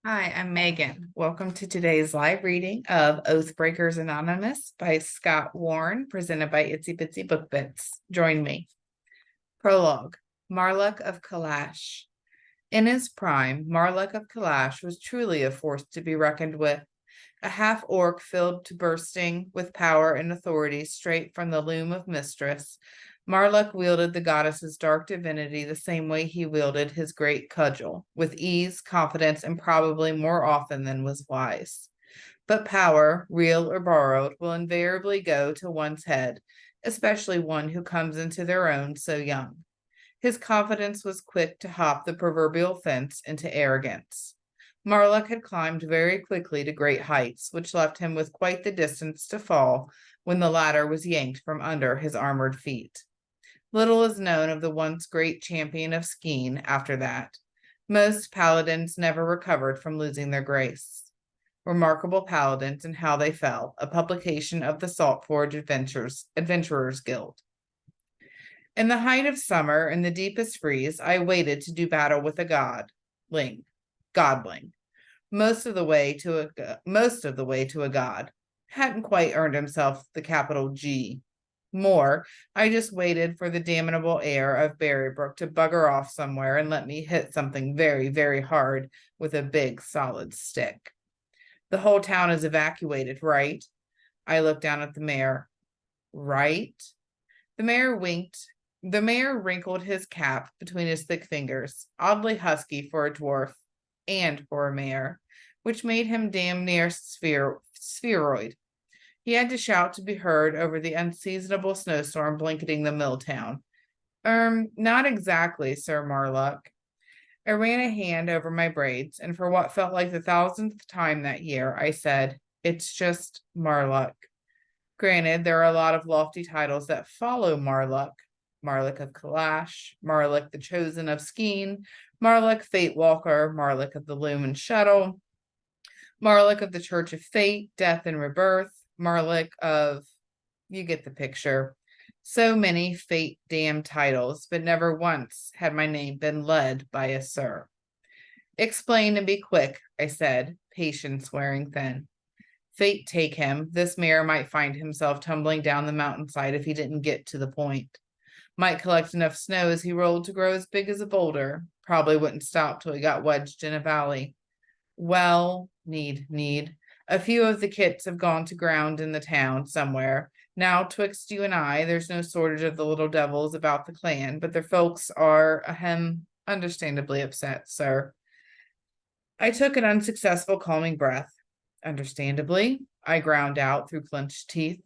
Hi, I'm Megan. Welcome to today's live reading of Oathbreakers Anonymous by Scott Warren, presented by Itsy Bitsy Book Bits. Join me. Prologue. Marluck of Kalash. In his prime, Marluck of Kalash was truly a force to be reckoned with. A half-orc filled to bursting with power and authority straight from the loom of Mistress, Marluck wielded the goddess's dark divinity the same way he wielded his great cudgel, with ease, confidence, and probably more often than was wise. But power, real or borrowed, will invariably go to one's head, especially one who comes into their own so young. His confidence was quick to hop the proverbial fence into arrogance. Marluck had climbed very quickly to great heights, which left him with quite the distance to fall when the ladder was yanked from under his armored feet. Little is known of the once great champion of Skeen after that. Most paladins never recovered from losing their grace. Remarkable Paladins and How They Fell, a publication of the Saltforge Adventurers Guild. In the height of summer, in the deepest freeze, I waited to do battle with a godling, most of the way to a god. Hadn't quite earned himself the capital G. More, I just waited for the damnable air of Berybrook to bugger off somewhere and let me hit something very, very hard with a big, solid stick. The whole town is evacuated, right? I looked down at the mayor. Right? The mayor winked. The mayor wrinkled his cap between his thick fingers, oddly husky for a dwarf and for a mayor, which made him damn near spheroid. He had to shout to be heard over the unseasonable snowstorm blanketing the mill town. Not exactly, Sir Marluck. I ran a hand over my braids, and for what felt like the 1000th time that year, I said, "It's just Marluck." Granted, there are a lot of lofty titles that follow Marluck. Marluck of Kalash, Marluck the Chosen of Skeen, Marluck Fate Walker, Marluck of the Loom and Shuttle, Marluck of the Church of Fate, Death and Rebirth, Marluck of, you get the picture. So many fate damned titles, but never once had my name been led by a sir. Explain and be quick, I said, patience wearing thin. Fate take him, this mayor might find himself tumbling down the mountainside if he didn't get to the point. Might collect enough snow as he rolled to grow as big as a boulder. Probably wouldn't stop till he got wedged in a valley. Well, need. A few of the kits have gone to ground in the town somewhere. Now, twixt you and I, there's no shortage of the little devils about the clan, but their folks are, understandably upset, sir. I took an unsuccessful calming breath. Understandably, I ground out through clenched teeth.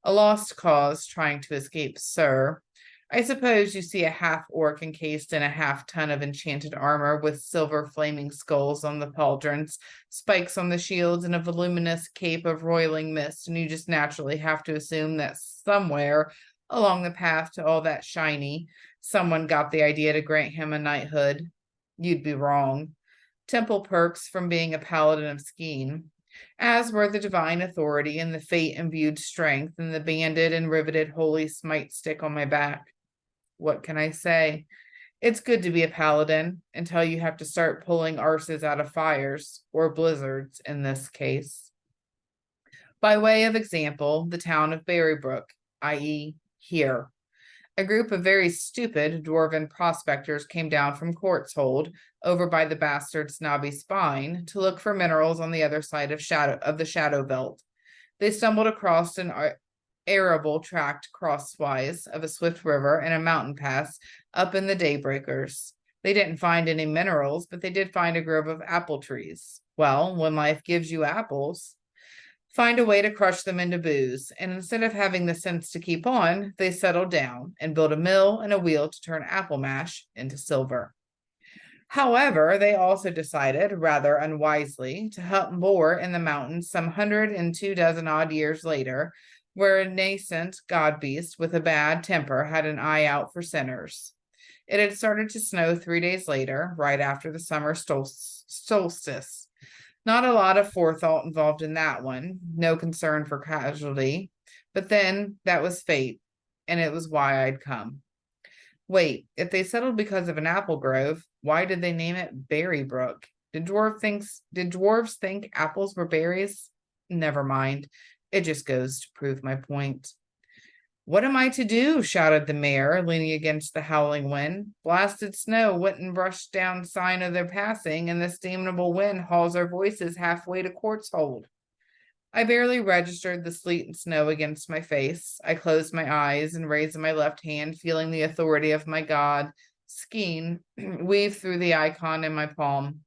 A lost cause trying to escape, sir. I suppose you see a half-orc encased in a half-ton of enchanted armor with silver flaming skulls on the pauldrons, spikes on the shields, and a voluminous cape of roiling mist, and you just naturally have to assume that somewhere along the path to all that shiny, someone got the idea to grant him a knighthood. You'd be wrong. Temple perks from being a paladin of Skeen, as were the divine authority and the fate-imbued strength and the banded and riveted holy smite stick on my back. What can I say? It's good to be a paladin until you have to start pulling arses out of fires, or blizzards in this case. By way of example, the town of Berybrook, i.e. here. A group of very stupid dwarven prospectors came down from Courtshold over by the bastard Snobby Spine to look for minerals on the other side of the Shadow Belt. They stumbled across an arable tract crosswise of a swift river and a mountain pass up in the Daybreakers. They didn't find any minerals, but they did find a grove of apple trees. Well, when life gives you apples, find a way to crush them into booze, and instead of having the sense to keep on, they settled down and built a mill and a wheel to turn apple mash into silver. However, they also decided, rather unwisely, to hunt more in the mountains some 124 odd years later, where a nascent god beast with a bad temper had an eye out for sinners. It had started to snow 3 days later, right after the summer solstice. Not a lot of forethought involved in that one, no concern for casualty, but then that was fate, and it was why I'd come. Wait, if they settled because of an apple grove, why did they name it Berybrook? Did dwarves think apples were berries? Never mind. It just goes to prove my point. What am I to do? Shouted the mayor, leaning against the howling wind. Blasted snow wouldn't brush down sign of their passing, and this damnable wind hauls our voices halfway to court's hold. I barely registered the sleet and snow against my face. I closed my eyes and raised my left hand, feeling the authority of my god, Skeen, weave through the icon in my palm.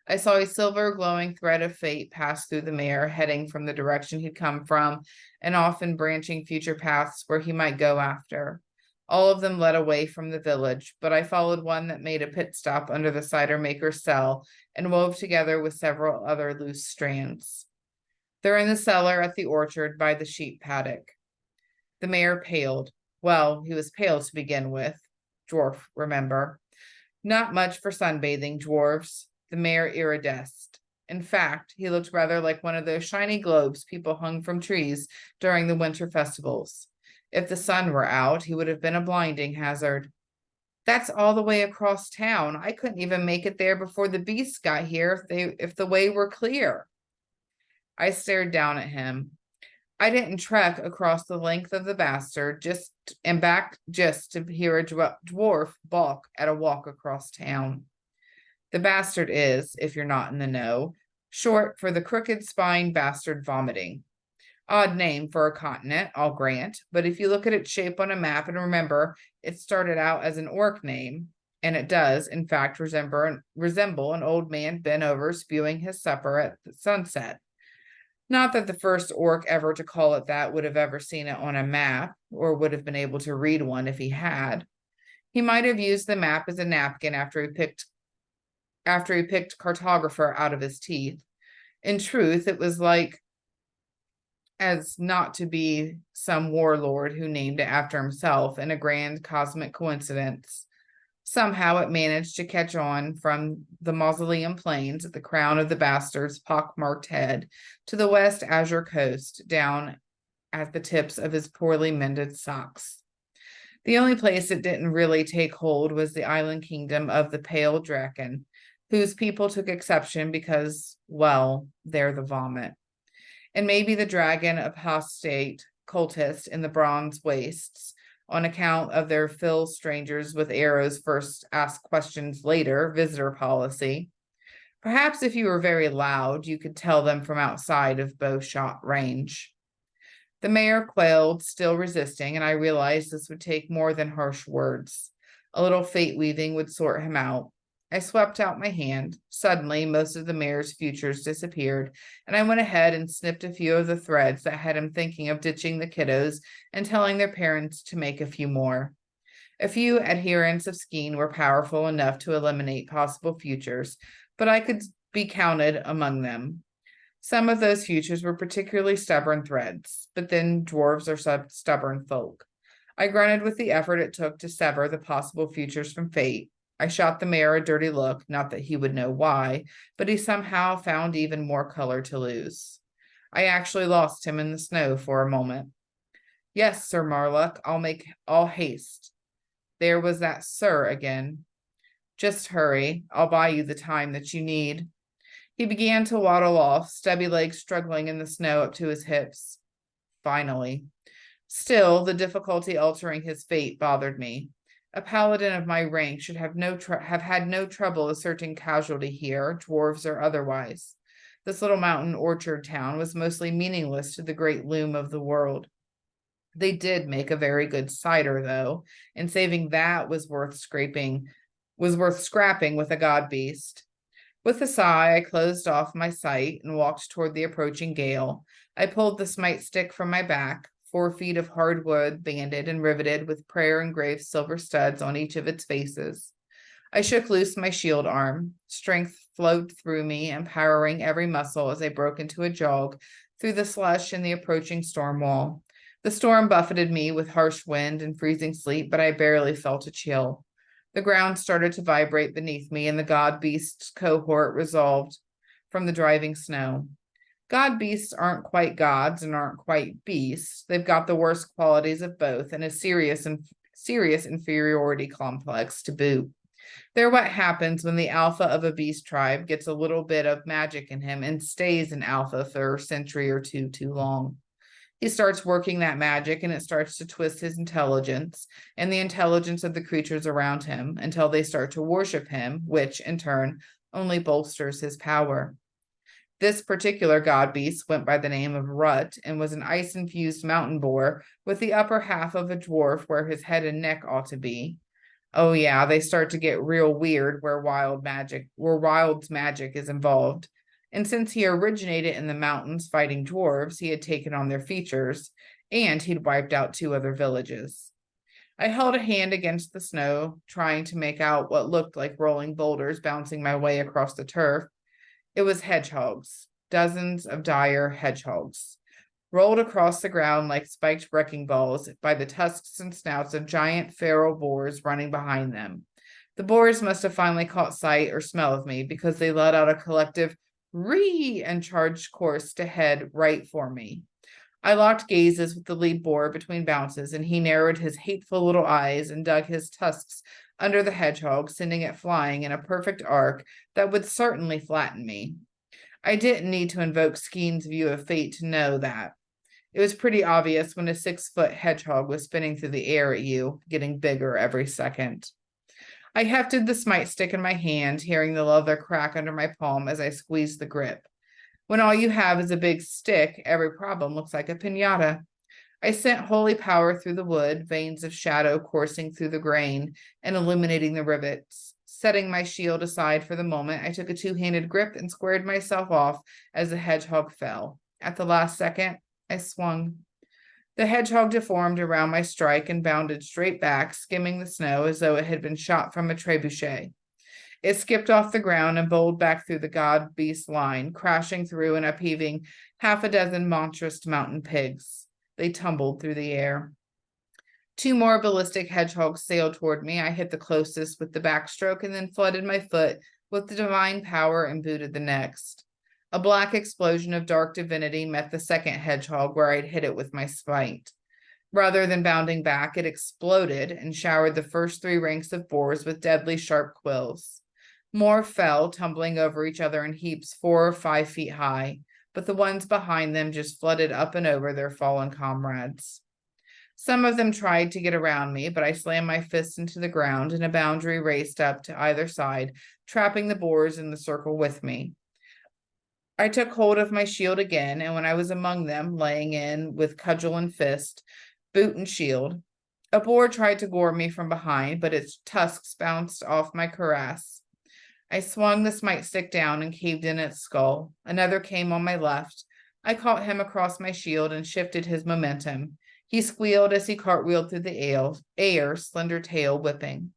I saw a silver glowing thread of fate pass through the mayor, heading from the direction he'd come from, and often branching future paths where he might go after. All of them led away from the village, but I followed one that made a pit stop under the cider maker's cell and wove together with several other loose strands. They're in the cellar at the orchard by the sheep paddock. The mayor paled. Well, he was pale to begin with. Dwarf, remember. Not much for sunbathing, dwarves. The mayor iridesced. In fact, he looked rather like one of those shiny globes people hung from trees during the winter festivals. If the sun were out, he would have been a blinding hazard. That's all the way across town. I couldn't even make it there before the beasts got here if the way were clear. I stared down at him. I didn't trek across the length of the bastard and back just to hear a dwarf balk at a walk across town. The bastard is, if you're not in the know, short for the crooked spine bastard vomiting. Odd name for a continent, I'll grant, but if you look at its shape on a map and remember it started out as an orc name, and it does, in fact, resemble an old man bent over spewing his supper at sunset. Not that the first orc ever to call it that would have ever seen it on a map, or would have been able to read one if he had. He might have used the map as a napkin after he picked cartographer out of his teeth. In truth, it was like as not to be some warlord who named it after himself in a grand cosmic coincidence. Somehow it managed to catch on from the mausoleum plains at the crown of the bastard's pockmarked head to the west azure coast down at the tips of his poorly mended socks. The only place it didn't really take hold was the island kingdom of the Pale Draken, whose people took exception because, well, they're the vomit. And maybe the dragon apostate cultist in the bronze wastes, on account of their fill strangers with arrows first, ask questions later, visitor policy. Perhaps if you were very loud, you could tell them from outside of bow shot range. The mayor quailed, still resisting, and I realized this would take more than harsh words. A little fate weaving would sort him out. I swept out my hand. Suddenly, most of the mayor's futures disappeared, and I went ahead and snipped a few of the threads that had him thinking of ditching the kiddos and telling their parents to make a few more. A few adherents of Skeen were powerful enough to eliminate possible futures, but I could be counted among them. Some of those futures were particularly stubborn threads, but then dwarves are stubborn folk. I grunted with the effort it took to sever the possible futures from fate. I shot the mayor a dirty look, not that he would know why, but he somehow found even more color to lose. I actually lost him in the snow for a moment. Yes, Sir Marluck, I'll make all haste. There was that sir again. Just hurry. I'll buy you the time that you need. He began to waddle off, stubby legs struggling in the snow up to his hips. Finally. Still, the difficulty altering his fate bothered me. A paladin of my rank should have had no trouble asserting casualty here, dwarves or otherwise. This little mountain orchard town was mostly meaningless to the great loom of the world. They did make a very good cider, though, and saving that was worth scrapping with a god beast. With a sigh, I closed off my sight and walked toward the approaching gale. I pulled the smite stick from my back, 4 feet of hardwood banded and riveted with prayer-engraved silver studs on each of its faces. I shook loose my shield arm. Strength flowed through me, empowering every muscle as I broke into a jog through the slush and the approaching storm wall. The storm buffeted me with harsh wind and freezing sleet, but I barely felt a chill. The ground started to vibrate beneath me, and the god beast's cohort resolved from the driving snow. God beasts aren't quite gods and aren't quite beasts. They've got the worst qualities of both and a serious inferiority complex to boot. They're what happens when the alpha of a beast tribe gets a little bit of magic in him and stays an alpha for a century or two too long. He starts working that magic and it starts to twist his intelligence and the intelligence of the creatures around him until they start to worship him, which in turn only bolsters his power. This particular god beast went by the name of Rut and was an ice-infused mountain boar with the upper half of a dwarf where his head and neck ought to be. Oh yeah, they start to get real weird where Wild's magic is involved. And since he originated in the mountains fighting dwarves, he had taken on their features, and he'd wiped out 2 other villages. I held a hand against the snow, trying to make out what looked like rolling boulders bouncing my way across the turf. It was hedgehogs, dozens of dire hedgehogs, rolled across the ground like spiked wrecking balls by the tusks and snouts of giant feral boars running behind them. The boars must have finally caught sight or smell of me because they let out a collective "ree" and charged course to head right for me. I locked gazes with the lead boar between bounces, and he narrowed his hateful little eyes and dug his tusks under the hedgehog, sending it flying in a perfect arc that would certainly flatten me. I didn't need to invoke Skeen's view of fate to know that. It was pretty obvious when a 6-foot hedgehog was spinning through the air at you, getting bigger every second. I hefted the smite stick in my hand, hearing the leather crack under my palm as I squeezed the grip. When all you have is a big stick, every problem looks like a piñata. I sent holy power through the wood, veins of shadow coursing through the grain and illuminating the rivets. Setting my shield aside for the moment, I took a 2-handed grip and squared myself off as the hedgehog fell. At the last second, I swung. The hedgehog deformed around my strike and bounded straight back, skimming the snow as though it had been shot from a trebuchet. It skipped off the ground and bowled back through the god beast line, crashing through and upheaving 6 monstrous mountain pigs. They tumbled through the air. 2 more ballistic hedgehogs sailed toward me. I hit the closest with the backstroke and then flooded my foot with the divine power and booted the next. A black explosion of dark divinity met the second hedgehog where I'd hit it with my spite. Rather than bounding back, it exploded and showered the first 3 ranks of boars with deadly sharp quills. More fell, tumbling over each other in heaps 4 or 5 feet high, but the ones behind them just flooded up and over their fallen comrades. Some of them tried to get around me, but I slammed my fists into the ground and a boundary raced up to either side, trapping the boars in the circle with me. I took hold of my shield again, and when I was among them, laying in with cudgel and fist, boot and shield, a boar tried to gore me from behind, but its tusks bounced off my cuirass. I swung the smite stick down and caved in its skull. Another came on my left. I caught him across my shield and shifted his momentum. He squealed as he cartwheeled through the air, slender tail whipping.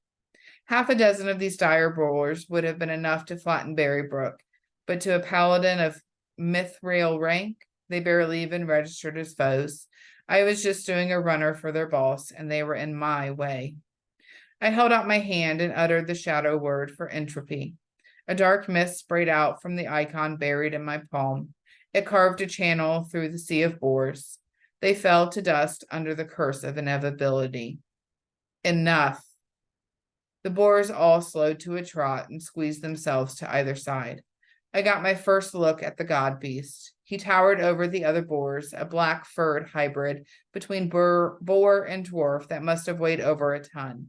6 of these dire boars would have been enough to flatten Berybrook, but to a paladin of mithril rank, they barely even registered as foes. I was just doing a runner for their boss, and they were in my way. I held out my hand and uttered the shadow word for entropy. A dark mist sprayed out from the icon buried in my palm. It carved a channel through the sea of boars. They fell to dust under the curse of inevitability. Enough. The boars all slowed to a trot and squeezed themselves to either side. I got my first look at the god beast. He towered over the other boars, a black-furred hybrid between boar and dwarf that must have weighed over a ton.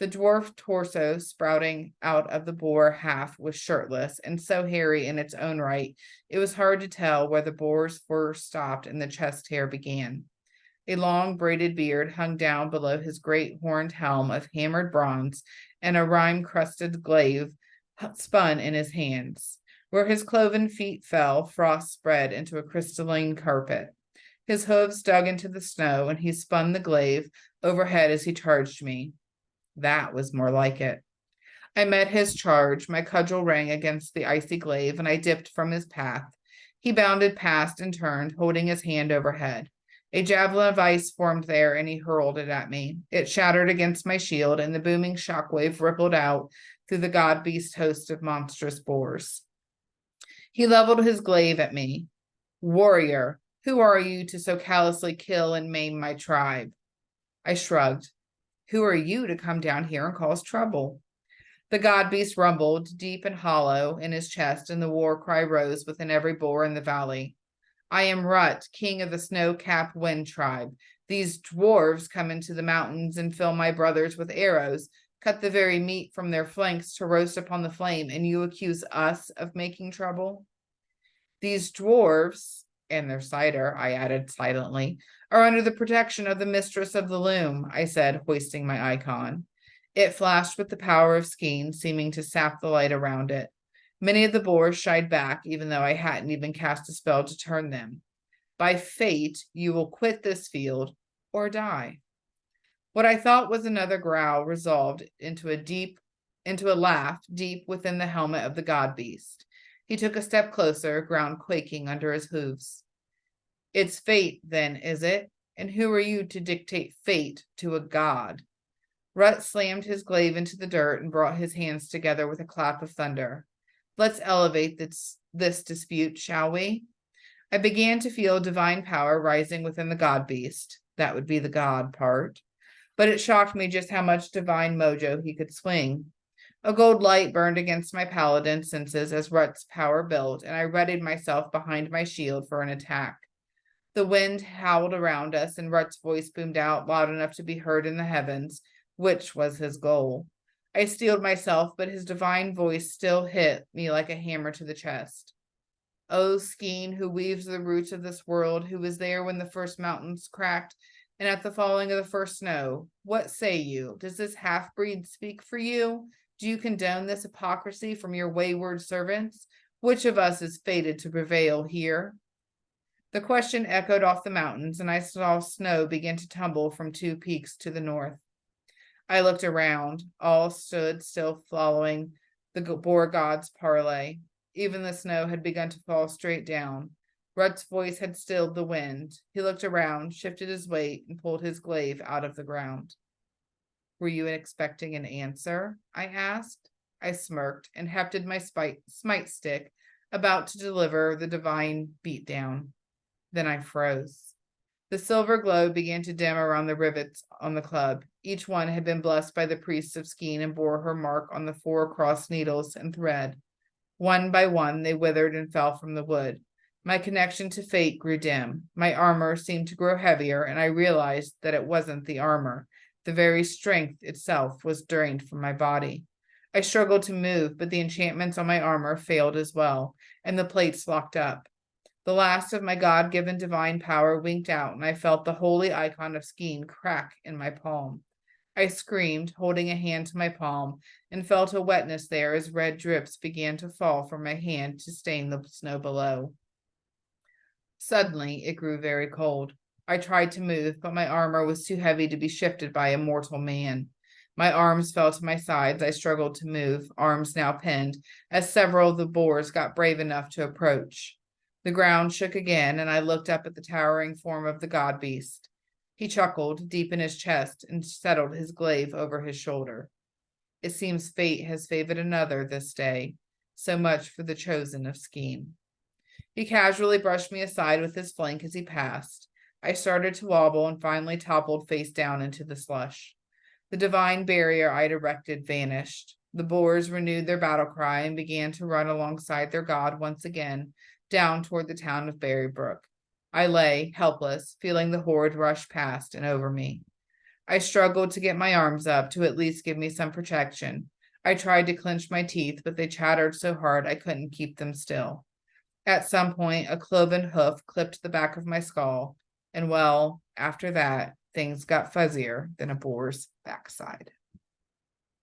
The dwarf torso sprouting out of the boar half was shirtless and so hairy in its own right, it was hard to tell where the boar's fur stopped and the chest hair began. A long braided beard hung down below his great horned helm of hammered bronze, and a rime-crusted glaive spun in his hands. Where his cloven feet fell, frost spread into a crystalline carpet. His hooves dug into the snow, and he spun the glaive overhead as he charged me. That was more like it. I met his charge. My cudgel rang against the icy glaive, and I dipped from his path. He bounded past and turned, holding his hand overhead. A javelin of ice formed there, and he hurled it at me. It shattered against my shield, and the booming shockwave rippled out through the god-beast host of monstrous boars. He leveled his glaive at me. Warrior, who are you to so callously kill and maim my tribe? I shrugged. Who are you to come down here and cause trouble? The god beast rumbled deep and hollow in his chest, and the war cry rose within every boar in the valley. I am Rut, king of the snow-capped wind tribe. These dwarves come into the mountains and fill my brothers with arrows, cut the very meat from their flanks to roast upon the flame, and you accuse us of making trouble? These dwarves, and their cider, I added silently, are under the protection of the mistress of the loom, I said, hoisting my icon. It flashed with the power of Skeen, seeming to sap the light around it. Many of the boars shied back, even though I hadn't even cast a spell to turn them. By fate, you will quit this field or die. What I thought was another growl resolved into a laugh deep within the helmet of the god beast. He took a step closer, ground quaking under his hooves. It's fate, then, is it? And who are you to dictate fate to a god? Rut slammed his glaive into the dirt and brought his hands together with a clap of thunder. Let's elevate this dispute, shall we? I began to feel divine power rising within the god beast. That would be the god part. But it shocked me just how much divine mojo he could swing. A gold light burned against my paladin senses as Rut's power built, and I readied myself behind my shield for an attack. The wind howled around us, and Rut's voice boomed out loud enough to be heard in the heavens, which was his goal. I steeled myself, but his divine voice still hit me like a hammer to the chest. O Skeen, who weaves the roots of this world, who was there when the first mountains cracked, and at the falling of the first snow, what say you? Does this half-breed speak for you? Do you condone this hypocrisy from your wayward servants? Which of us is fated to prevail here? The question echoed off the mountains, and I saw snow begin to tumble from two peaks to the north. I looked around. All stood still following the boar god's parley. Even the snow had begun to fall straight down. Rut's voice had stilled the wind. He looked around, shifted his weight, and pulled his glaive out of the ground. Were you expecting an answer? I asked. I smirked and hefted my smite stick, about to deliver the divine beatdown. Then I froze. The silver glow began to dim around the rivets on the club. Each one had been blessed by the priests of Skeen and bore her mark on the 4 crossed needles and thread. One by one, they withered and fell from the wood. My connection to fate grew dim. My armor seemed to grow heavier, and I realized that it wasn't the armor. The very strength itself was drained from my body. I struggled to move, but the enchantments on my armor failed as well, and the plates locked up. The last of my God-given divine power winked out, and I felt the holy icon of Skeen crack in my palm. I screamed, holding a hand to my palm, and felt a wetness there as red drips began to fall from my hand to stain the snow below. Suddenly, it grew very cold. I tried to move, but my armor was too heavy to be shifted by a mortal man. My arms fell to my sides. I struggled to move, arms now pinned, as several of the boars got brave enough to approach. The ground shook again, and I looked up at the towering form of the god beast. He chuckled deep in his chest and settled his glaive over his shoulder. It seems fate has favored another this day. So much for the chosen of Skeen. He casually brushed me aside with his flank as he passed. I started to wobble and finally toppled face down into the slush. The divine barrier I'd erected vanished. The boars renewed their battle cry and began to run alongside their god once again, down toward the town of Bereft. I lay, helpless, feeling the horde rush past and over me. I struggled to get my arms up to at least give me some protection. I tried to clench my teeth, but they chattered so hard I couldn't keep them still. At some point, a cloven hoof clipped the back of my skull, and well, after that, things got fuzzier than a boar's backside.